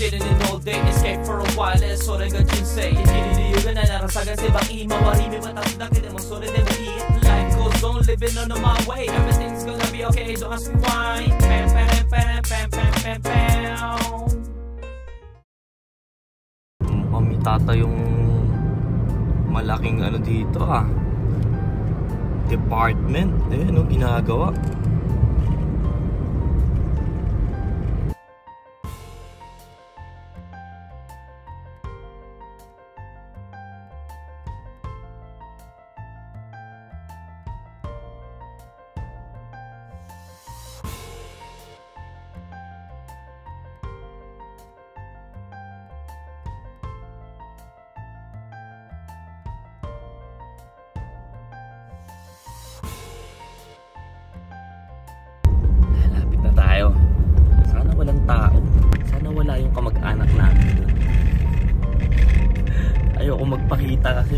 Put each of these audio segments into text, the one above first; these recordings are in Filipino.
Sitting in all day, escape for a while,それが人生。生きる理由がないなら探せばいい。周り見渡すだけでもそれでもいい。Life goes on, living on my way. Everything's gonna be okay, don't ask me why. Pam, pam, pam, pam, pam, pam, pam. Kami tata yung malaking ano dito department. Ano ginagawa? Tayo. Sana walang tao. Sana wala yung kamag-anak namin doon. Ayoko magpakita kasi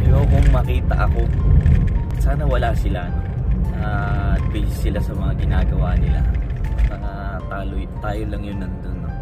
ayokong makita ako. Sana wala sila, no? At busy sila sa mga ginagawa nila. Tayo lang yun nandun, no?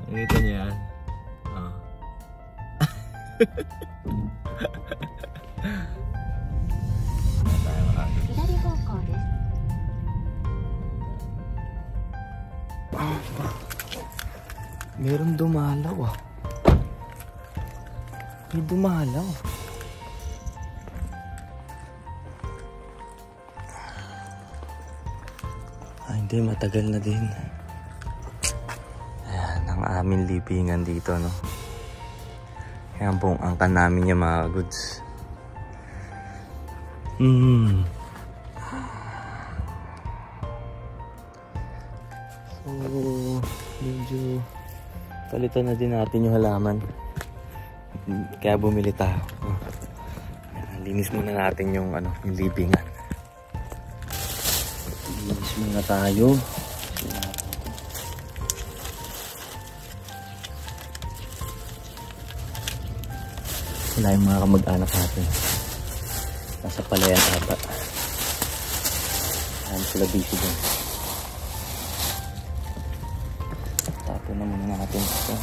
Nakita niyo yan? Meron dumalaw May dumalaw. Hindi, matagal na din. Ayan, ang aming libingan dito, no? Ayan pong angkan namin yung mga goods. So, medyo palitan na din natin yung halaman. Kaya bumili tayo. Linis muna natin yung yung libingan. Linis muna tayo. Wala yung mga kamag-anak natin. Nasa palayan ata. Ayan sila busy dun. Tapos na muna natin ito.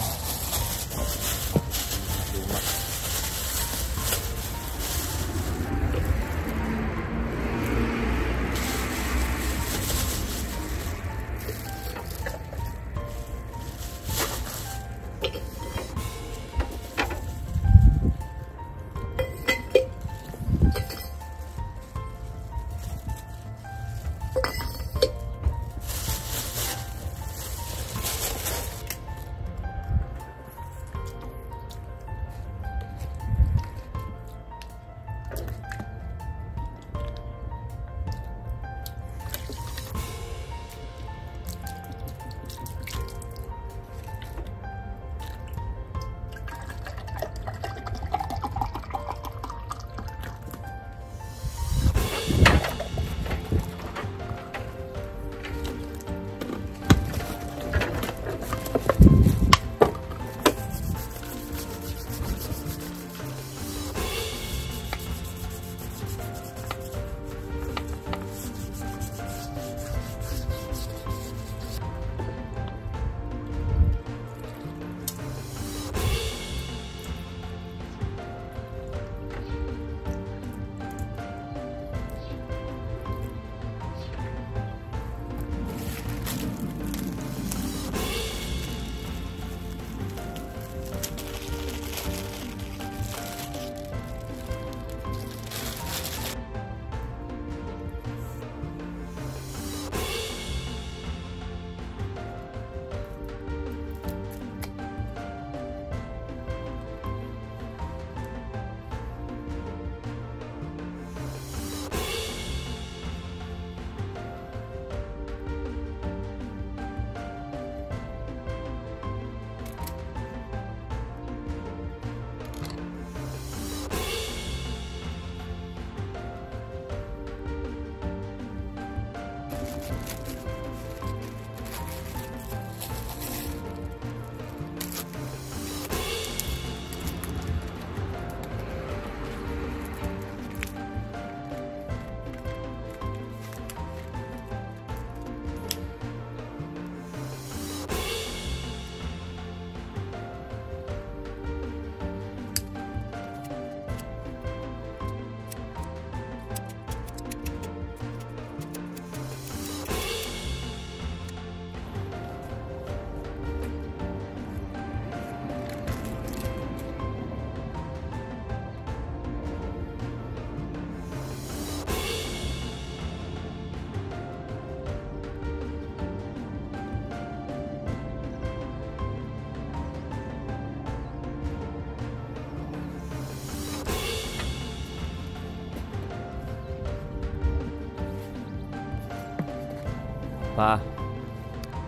Pa,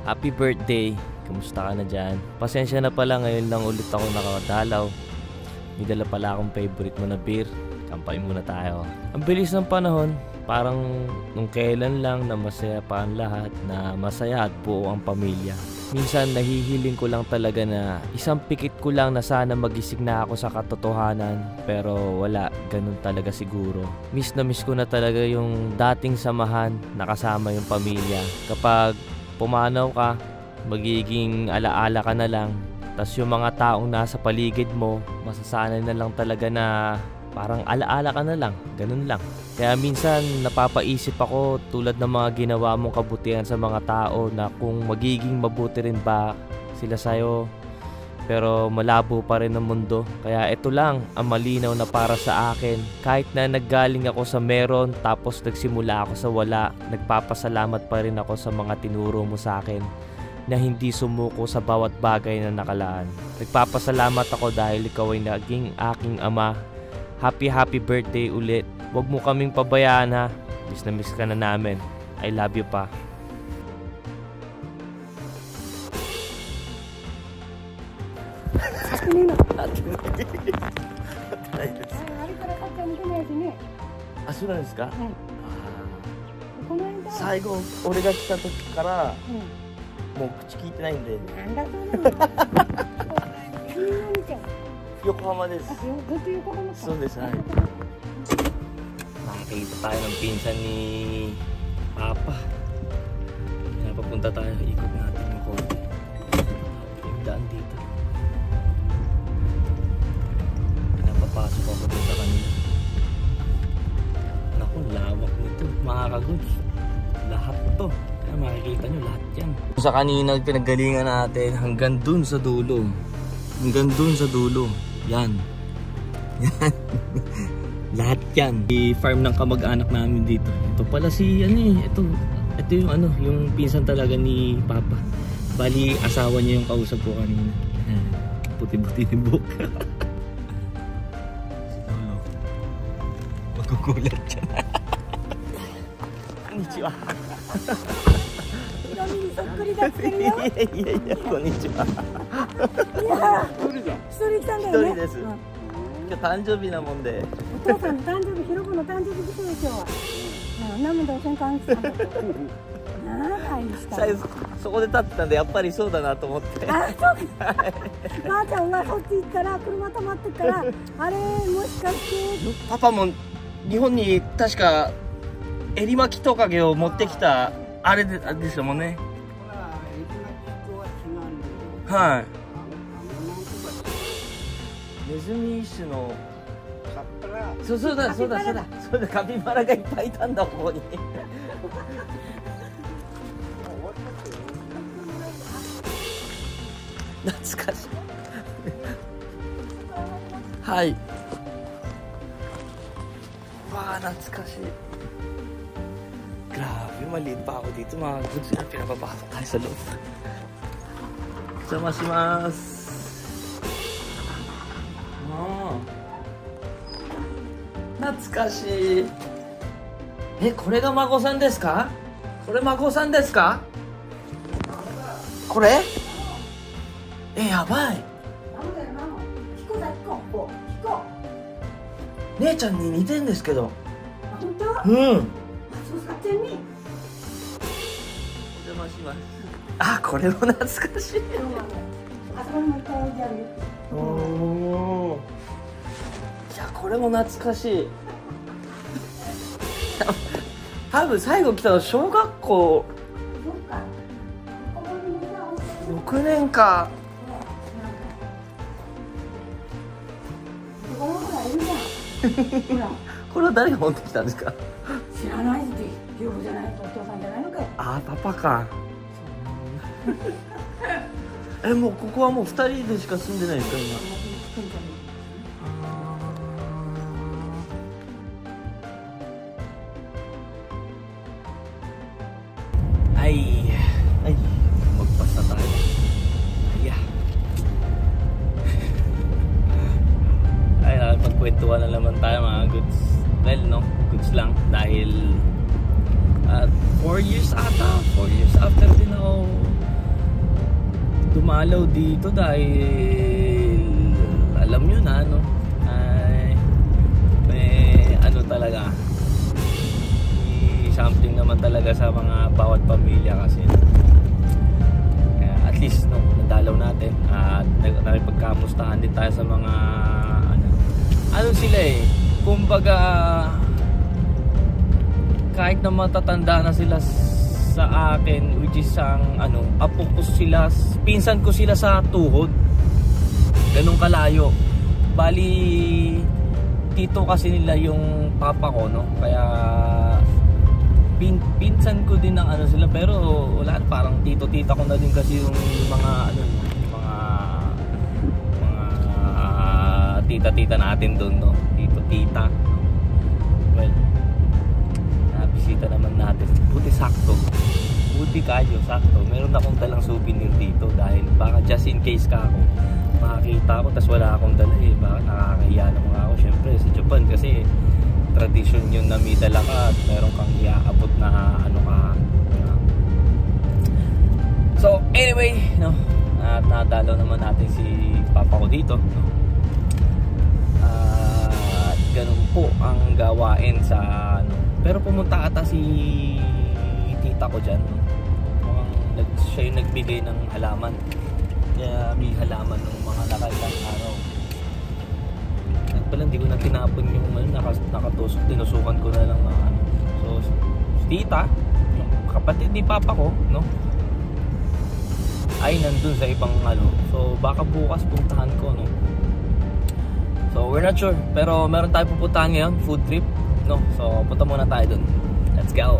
happy birthday. Kamusta ka na dyan? Pasensya na pala, ngayon lang ulit ako nakadalaw. May dala pala akong favorite mo na beer. Kampay muna tayo. Ang bilis ng panahon, parang nung kailan lang na masaya pa ang lahat, na masaya at buo ang pamilya. Minsan nahihiling ko lang talaga na isang pikit ko lang na sana magising na ako sa katotohanan, pero wala, ganun talaga siguro. Miss na miss ko na talaga yung dating samahan na kasama yung pamilya. Kapag pumanaw ka, magiging alaala ka na lang. Tas yung mga taong nasa paligid mo, masasanay na lang talaga na parang alaala ka na lang, ganun lang. Kaya minsan napapaisip ako tulad ng mga ginawa mong kabutihan sa mga tao, na kung magiging mabuti rin ba sila sa'yo. Pero malabo pa rin ang mundo. Kaya ito lang ang malinaw na para sa akin. Kahit na naggaling ako sa meron tapos nagsimula ako sa wala, nagpapasalamat pa rin ako sa mga tinuro mo sa akin, na hindi sumuko sa bawat bagay na nakalaan. Nagpapasalamat ako dahil ikaw ay naging aking ama. Happy birthday ulit. Huwag mo kaming pabayaan, ha. Miss na miss ka na namin. I love you pa. Yokohama desu. So desu, hai. Nakakita tayo ng pinsan ni Papa. Kaya papunta tayo, ikot natin yung konti. Yung daan dito. Napapasok ako dito sa kanila. Naku, lawak nito, mga kaguds. Lahat to. Kaya makikita nyo lahat yan. Sa kanina pinaggalingan natin hanggang dun sa dulo. Hanggang dun sa dulo. Yan. Yan. Lahat yan. I-farm ng kamag-anak namin dito. Ito pala si ito yung yung pinsan talaga ni Papa. Bali, asawa niya yung kausap ko kanina. Puti-puti ni Buk. Magkukulat siya. Konnichiwa. Konnichiwa. 一人来たんだよね。一人です。今日誕生日なもんで。お父さんの誕生日、ひろこの誕生日来てる今日は。何も同棲関係ない。最初そこで立ってたんでやっぱりそうだなと思って。あ、そうか。ばあちゃんがそっち行ったら車止まってから、あれもしかして。パパも日本に確かエリマキトカゲを持ってきたあれですもんね。はい。ネズミ一種のそうだカピバラがいっぱいいたんだここに。懐かしい。はい。わあ懐かしい。Grabe, maliit pa ako dito, mga goods na pinapapasok tayo sa loob. Sumashimasu. Natsukashi. これが孫さんですか？これ孫さんですか？これ？やばい。姉ちゃんに似てんですけど。本当？うん。お邪魔します。あ、これも懐かしい。あそこにもいっぱい置いてあるよ。おー。いや、これも懐かしい。多分最後来たの小学校6年か。これは誰が持ってきたんですか？知らないって、じゃないとお父さんじゃないのかい。あ、パパか。もうここはもう2人でしか住んでないですか今？はい、magpas na tayo. Ay, magkwentuhan na naman tayo mga goods. Well, no, goods lang dahil At 4 years after din ako dumalaw dito dahil alam nyo na ano, ay may ano talaga, may something naman talaga sa mga bawat pamilya kasi at least no, nadalaw natin at nakipagkamustahan din tayo sa mga ano sila kumbaga kahit na matatanda na sila sa akin, which is ang apo ko sila, pinsan ko sila sa tuhod, ganun kalayo. Bali tito kasi nila yung papa ko, no, kaya pinsan ko din ng sila, pero wala, parang tito-tita ko na din kasi yung mga tita-tita natin doon, no, tito-tita. Well, bisita naman natin. Buti sakto. Buti kayo, sakto. Meron akong dalang souvenir dito dahil baka just in case ka ako makakita ko tas wala akong dala baka nakakahiya naman ako syempre sa Japan kasi tradition yun na may dala ka at meron kang iaabot na ka. So anyway, no, at nadalaw naman natin si papa ko dito, no? At ganun po ang gawain sa pero pumunta ata si tita ko dyan, no? Mukhang siya yung nagbigay ng halaman, kaya may halaman ng mga nakailang araw. At pala hindi ko na tinapon yung nakatusok, tinusukan ko na lang ng so tita, yung kapatid ni papa ko, no, ay nandun sa ibang so baka bukas puntahan ko, no. So we're not sure, pero meron tayo pupuntahan ngayon, food trip, no? So punta muna tayo dun. Let's go.